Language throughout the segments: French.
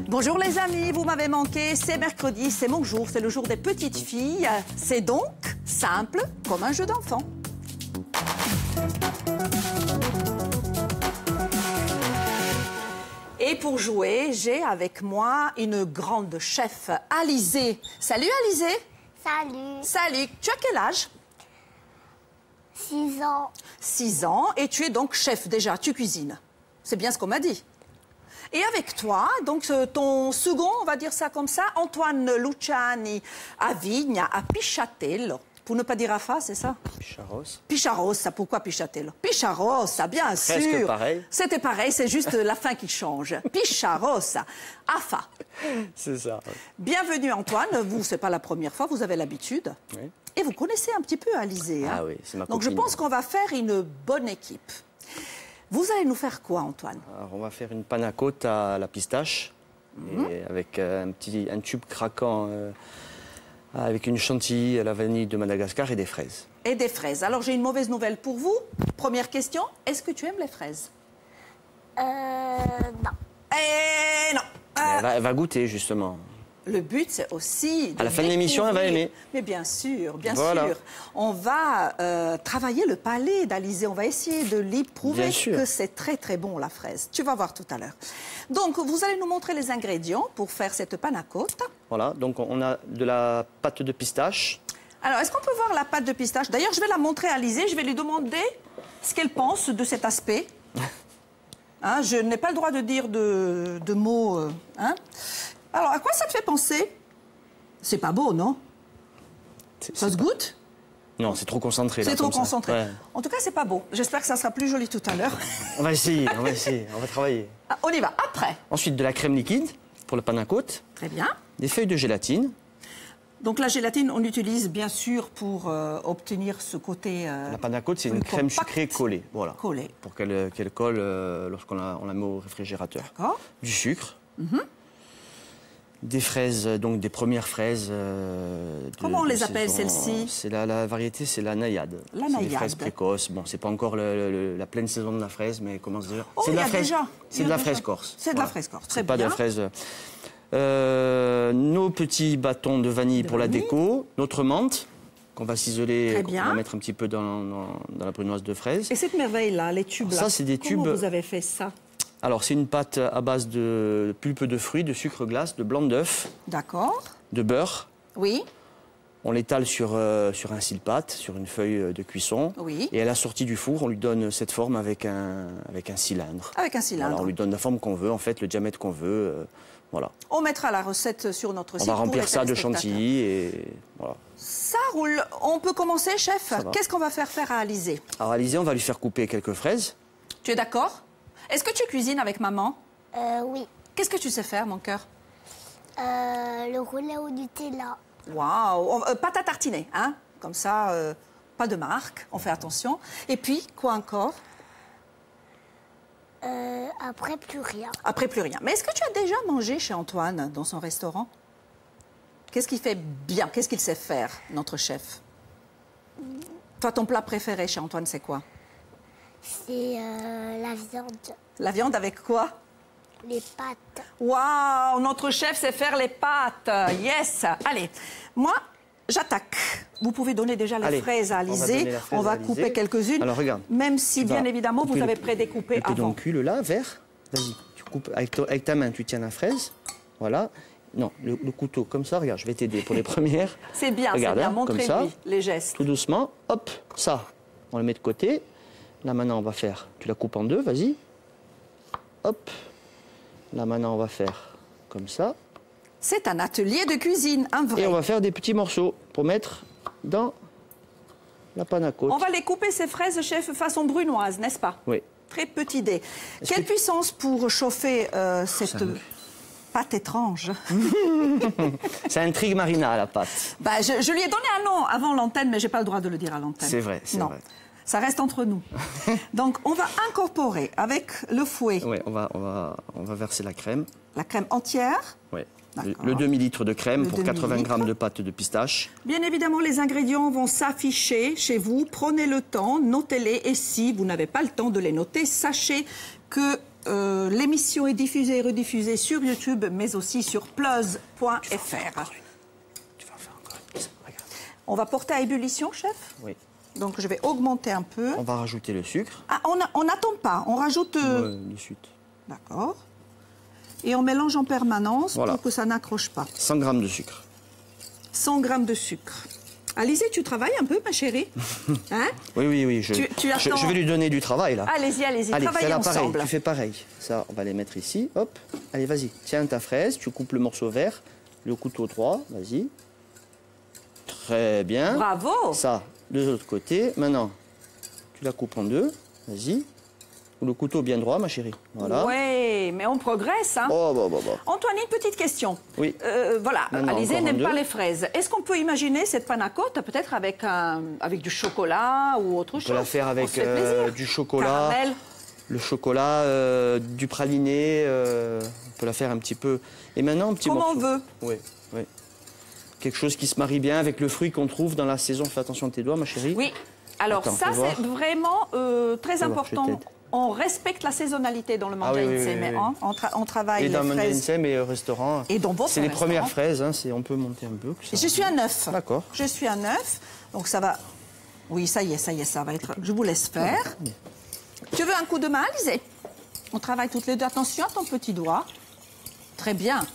Bonjour les amis, vous m'avez manqué, c'est mercredi, c'est mon jour, c'est le jour des petites filles. C'est donc simple comme un jeu d'enfant. Et pour jouer, j'ai avec moi une grande chef, Alizée. Salut Alizée. Salut. Salut, tu as quel âge? 6 ans. 6 ans, et tu es donc chef déjà, tu cuisines. C'est bien ce qu'on m'a dit. Et avec toi, donc ton second, on va dire ça comme ça, Antoine Luciani à Vigne, à Pisciatello. Pour ne pas dire à Fa, c'est ça? Picharos. Picharossa, pourquoi Pisciatello? Picharossa, bien sûr. Presque pareil. C'était pareil, c'est juste la fin qui change. Picharossa, Afa. C'est ça. Bienvenue Antoine, vous, c'est pas la première fois, vous avez l'habitude. Oui. Et vous connaissez un petit peu Alizée. Hein? Ah oui, c'est ma Donc je copine. pense qu'on va faire une bonne équipe. Vous allez nous faire quoi, Antoine? Alors, on va faire une panna cotta à la pistache, et avec un tube craquant, avec une chantilly à la vanille de Madagascar et des fraises. Et des fraises. Alors j'ai une mauvaise nouvelle pour vous. Première question, est-ce que tu aimes les fraises? Non. Eh non. Elle va goûter, justement. Le but, c'est aussi À la fin de l'émission, elle va aimer. Mais bien sûr, bien Voilà. sûr. On va travailler le palais d'Alizée. On va essayer de lui prouver Bien sûr. que c'est très, très bon, la fraise. Tu vas voir tout à l'heure. Donc, vous allez nous montrer les ingrédients pour faire cette panna cotta. Voilà, donc on a de la pâte de pistache. Alors, est-ce qu'on peut voir la pâte de pistache? D'ailleurs, je vais la montrer à Alizée. Je vais lui demander ce qu'elle pense de cet aspect. Hein, je n'ai pas le droit de dire de mots. Hein. Alors, à quoi ça te fait penser? C'est pas beau, non? Ça se goûte? Non, c'est trop concentré. là, C'est trop comme ça. concentré. Ouais. En tout cas, c'est pas beau. J'espère que ça sera plus joli tout à l'heure. On va essayer, on va travailler. Ah, on y va, après. Ensuite, de la crème liquide pour le panna cotta, Très bien. des feuilles de gélatine. Donc la gélatine, on l'utilise bien sûr pour obtenir ce côté... La panna cotta, c'est plus une crème compact. sucrée collée. Voilà. Collée. Pour qu'elle colle lorsqu'on la met au réfrigérateur. D'accord. Du sucre. Des fraises, donc des premières fraises. Comment on de les appelle, saison. celles-ci? C'est la variété, c'est la naïade. La C'est des naïade. fraises précoces. Bon, c'est pas encore la pleine saison de la fraise, mais comment se dire? Oh, C'est de il y la a fraise. déjà. C'est de la fraise corse. C'est de la fraise corse, très C'est pas de bien. la fraise. Nos petits bâtons de vanille pour la déco, notre menthe qu'on va ciseler, Très qu'on bien. va mettre un petit peu dans la brunoise de fraise. Et cette merveille-là, les tubes là, Ça, c'est des comment tubes- vous avez fait ça? Alors, c'est une pâte à base de pulpe de fruits, de sucre glace, de blanc d'œuf, D'accord. de beurre. Oui. On l'étale sur un cile-pâte, sur une feuille de cuisson. Oui. Et à la sortie du four, on lui donne cette forme avec un cylindre. Avec un cylindre. Voilà, on lui donne la forme qu'on veut, en fait, le diamètre qu'on veut. Voilà. On mettra la recette sur notre On site. va pour remplir les ça de téléspectateurs. chantilly et voilà. Ça roule. On peut commencer, chef? va. Qu'est-ce qu'on va faire à Alizée? Alors, Alizée, on va lui faire couper quelques fraises. Tu es d'accord? Est-ce que tu cuisines avec maman? Oui. Qu'est-ce que tu sais faire, mon cœur? Le roulé au Nutella. Waouh! Pâte à tartiner, hein? Comme ça, pas de marque, on fait attention. Et puis, quoi encore? Après, plus rien. Après, plus rien. Mais est-ce que tu as déjà mangé chez Antoine, dans son restaurant? Qu'est-ce qu'il fait bien? Qu'est-ce qu'il sait faire, notre chef? Toi, ton plat préféré chez Antoine, c'est quoi? C'est la viande. La viande avec quoi? Les pâtes. Waouh, notre chef sait faire les pâtes. Yes. Allez, moi, j'attaque. Vous pouvez donner déjà les Allez, fraises à on va Alizée. donner la fraise On va à Alizée. couper quelques-unes. Alors, regarde. Même si, Tu bien vas évidemment, vous couper avez le- prédécoupé le avant. pédoncule là, vert. Vas-y, tu coupes avec ta main, tu tiens la fraise. Voilà. Non, le couteau comme ça, regarde, je vais t'aider pour les premières. C'est bien, c'est Regarde, bien. hein, comme ça. Montrez-lui les gestes. Tout doucement, hop, ça, on le met de côté. Là maintenant, on va faire, tu la coupes en deux, vas-y. Hop. Là maintenant, on va faire comme ça. C'est un atelier de cuisine, un vrai. Et on va faire des petits morceaux pour mettre dans la panna cotta. On va les couper, ces fraises, chef, façon brunoise, n'est-ce pas? Oui. Très petit dé. Quelle puissance pour chauffer cette pâte étrange? Ça intrigue Marina, la pâte. Bah, je lui ai donné un nom avant l'antenne, mais j'ai pas le droit de le dire à l'antenne. C'est vrai, c'est Non. vrai. Ça reste entre nous. Donc, on va incorporer avec le fouet Oui, on va verser la crème. la crème entière. Oui. D'accord. Le demi-litre de crème Le pour 80 demi-litre. grammes de pâte de pistache. Bien évidemment, les ingrédients vont s'afficher chez vous. Prenez le temps, notez-les. Et si vous n'avez pas le temps de les noter, sachez que l'émission est diffusée et rediffusée sur YouTube, mais aussi sur plus.fr. Tu vas en faire encore une. Regarde. On va porter à ébullition, chef? Oui. Donc, je vais augmenter un peu. On va rajouter le sucre. Ah, on n'attend pas, on rajoute... De suite. D'accord. Et on mélange en permanence pour que ça n'accroche pas. 100 g de sucre. 100 g de sucre. Alizé, tu travailles un peu, ma chérie? Hein? Oui. Je vais lui donner du travail, là. Allez-y, travaillez ensemble. Pareil, tu fais pareil. Ça, on va les mettre ici. Hop. Allez, vas-y. Tiens ta fraise, tu coupes le morceau vert, le couteau droit, vas-y. Très bien. Bravo. Ça, de l'autre côté. Maintenant, tu la coupes en deux. Vas-y. Le couteau bien droit, ma chérie. Voilà. Oui, mais on progresse, hein. Bon. Antoine, une petite question. Oui. Voilà, Alizé n'aime pas les fraises. Est-ce qu'on peut imaginer cette panna cotta peut-être avec du chocolat ou autre chose? On peut la faire avec du chocolat. Caramel. Le chocolat, du praliné. On peut la faire un petit peu. Et maintenant, un petit morceau. Comme on veut. Oui. Quelque chose qui se marie bien avec le fruit qu'on trouve dans la saison. Fais attention à tes doigts, ma chérie. Oui. Alors attends, ça, c'est vraiment très important. On respecte la saisonnalité dans le Mangia Insei, mais on travaille et les dans le fraises. Mangia Insei, mais au restaurant. Et dans votre c'est les restaurant. premières fraises, hein, on peut monter un peu. Je suis un œuf. D'accord. Je suis un œuf, donc ça va... Oui, ça y est, ça va être... Je vous laisse faire. Tu veux un coup de main, Alizé? On travaille toutes les deux. Attention à ton petit doigt. Très bien.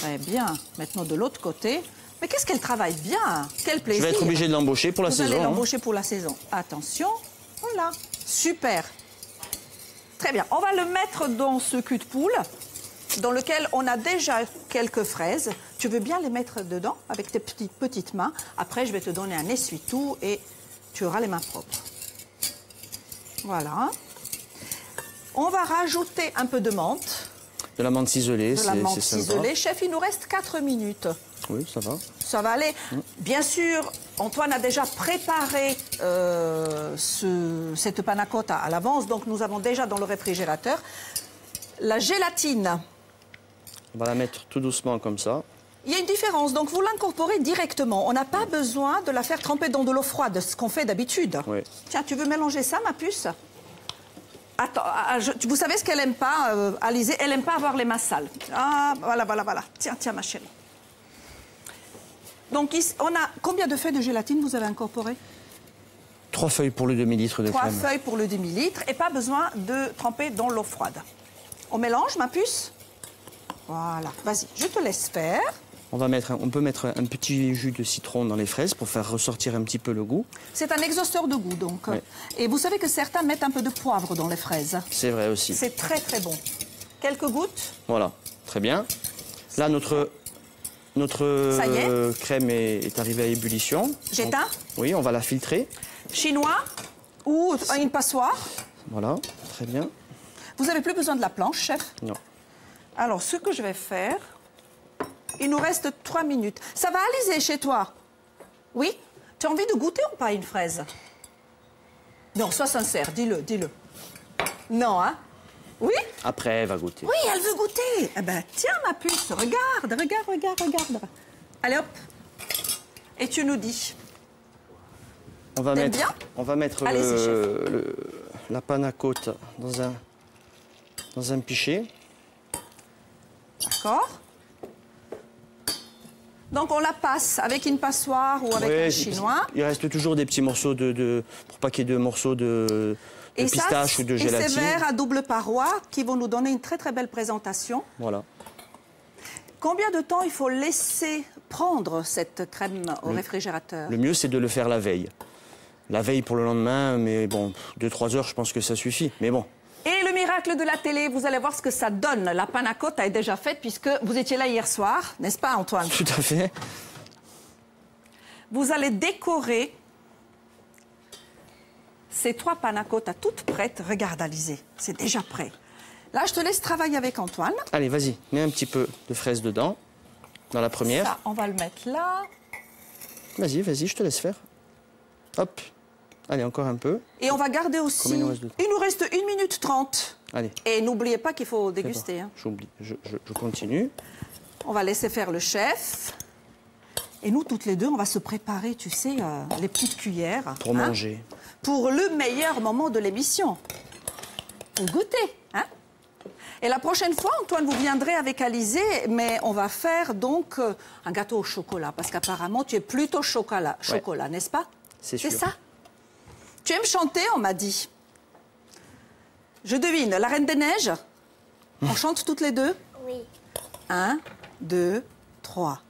Très bien. Maintenant, de l'autre côté... Mais qu'est-ce qu'elle travaille bien? Quel plaisir. Je vais être obligé de l'embaucher pour la saison. Vous allez l'embaucher pour la saison. Attention. Voilà. Super. Très bien. On va le mettre dans ce cul de poule dans lequel on a déjà quelques fraises. Tu veux bien les mettre dedans avec tes petites mains. Après, je vais te donner un essuie-tout et tu auras les mains propres. Voilà. On va rajouter un peu de menthe. De la menthe ciselée. De la menthe ciselée. Chef, il nous reste 4 minutes. Oui, ça va. Ça va aller. Bien sûr, Antoine a déjà préparé cette panna cotta à l'avance, donc nous avons déjà dans le réfrigérateur la gélatine. On va la mettre tout doucement comme ça. Il y a une différence, donc vous l'incorporez directement. On n'a pas besoin de la faire tremper dans de l'eau froide, ce qu'on fait d'habitude. Oui. Tiens, tu veux mélanger ça, ma puce? Attends, vous savez ce qu'elle n'aime pas, Alizé? Elle n'aime pas avoir les mains sales. Ah, voilà. Tiens, ma chérie. Donc, on a combien de feuilles de gélatine vous avez incorporées? 3 feuilles pour le demi-litre de crème. 3 feuilles pour le demi-litre et pas besoin de tremper dans l'eau froide. On mélange, ma puce? Voilà, vas-y, je te laisse faire. On peut mettre un petit jus de citron dans les fraises pour faire ressortir un petit peu le goût. C'est un exhausteur de goût, donc. Oui. Et vous savez que certains mettent un peu de poivre dans les fraises. C'est vrai aussi. C'est très, très bon. Quelques gouttes. Voilà, très bien. Là, notre Ça y est. crème est arrivée à ébullition. J'éteins? Oui, on va la filtrer. Chinois ou une passoire. Voilà, très bien. Vous n'avez plus besoin de la planche, chef? Non. Alors, ce que je vais faire, il nous reste 3 minutes. Ça va, Alizé, chez toi? Oui? Tu as envie de goûter ou pas une fraise? Non, sois sincère, dis-le. Non, hein? Oui? Après, elle va goûter. Oui, elle veut goûter. Eh ben, tiens, ma puce, regarde. Allez, hop. Et tu nous dis. On va T'aimes bien? mettre la panna cotta dans un pichet. D'accord. Donc, on la passe avec une passoire ou avec un chinois. Il reste toujours des petits morceaux pour pas qu'il y ait de morceaux de pistache ou de gélatine. Et ces verres à double paroi qui vont nous donner une très très belle présentation. Voilà. Combien de temps il faut laisser prendre cette crème au réfrigérateur? Le mieux, c'est de le faire la veille. La veille pour le lendemain, mais bon, 2-3 heures, je pense que ça suffit. Mais bon. Et le miracle de la télé, vous allez voir ce que ça donne. La panna cotta est déjà faite puisque vous étiez là hier soir, n'est-ce pas, Antoine? Tout à fait. Vous allez décorer ces 3 panna cotta toutes prêtes. Regarde, Alizé, c'est déjà prêt. Là, je te laisse travailler avec Antoine. Allez, vas-y, mets un petit peu de fraise dedans, dans la première. Ça, on va le mettre là. Vas-y, je te laisse faire. Hop. Allez, encore un peu. Et on va garder aussi... Combien il nous reste de temps? Il nous reste 1 minute 30. Allez. Et n'oubliez pas qu'il faut déguster. Hein. J'oublie, je continue. On va laisser faire le chef. Et nous, toutes les deux, on va se préparer, tu sais, les petites cuillères. Pour manger. Pour le meilleur moment de l'émission. pour goûter. Hein? Et la prochaine fois, Antoine, vous viendrez avec Alizé, mais on va faire donc un gâteau au chocolat, parce qu'apparemment, tu es plutôt chocolat, n'est-ce pas? C'est sûr. C'est ça? Tu aimes chanter, on m'a dit. Je devine, la Reine des Neiges? On chante toutes les deux? Oui. 1, 2, 3.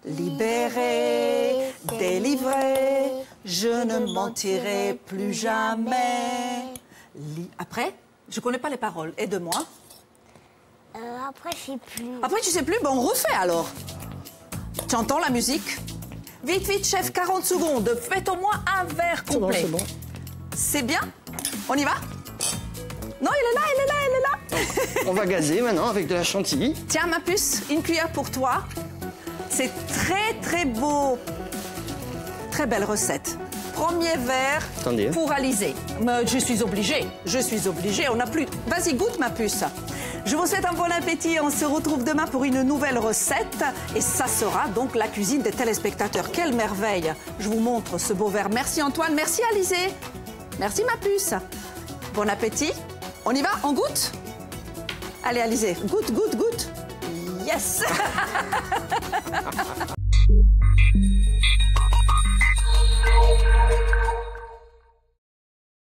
Libéré, délivré, je ne mentirai plus jamais. Après, je connais pas les paroles. Aide-moi. Après, je sais plus. Après, tu sais plus? Ben, on refait alors. Tu entends la musique? Vite, vite, chef, 40 secondes. Faites au moins un verre complet. C'est bon, c'est bon. C'est bien? On y va? Non, il est là, il est là, il est là. On va gazer maintenant avec de la chantilly. Tiens, ma puce, une cuillère pour toi. C'est très, très beau. Très belle recette. Premier verre Attendez. pour Alizé. Mais je suis obligée. On n'a plus... Vas-y, goûte, ma puce. Je vous souhaite un bon appétit. On se retrouve demain pour une nouvelle recette. Et ça sera donc la cuisine des téléspectateurs. Quelle merveille. Je vous montre ce beau verre. Merci, Antoine. Merci, Alizé. Merci, ma puce. Bon appétit. On y va? On goûte? Allez, Alizé. Goûte, goûte, goûte. Yes.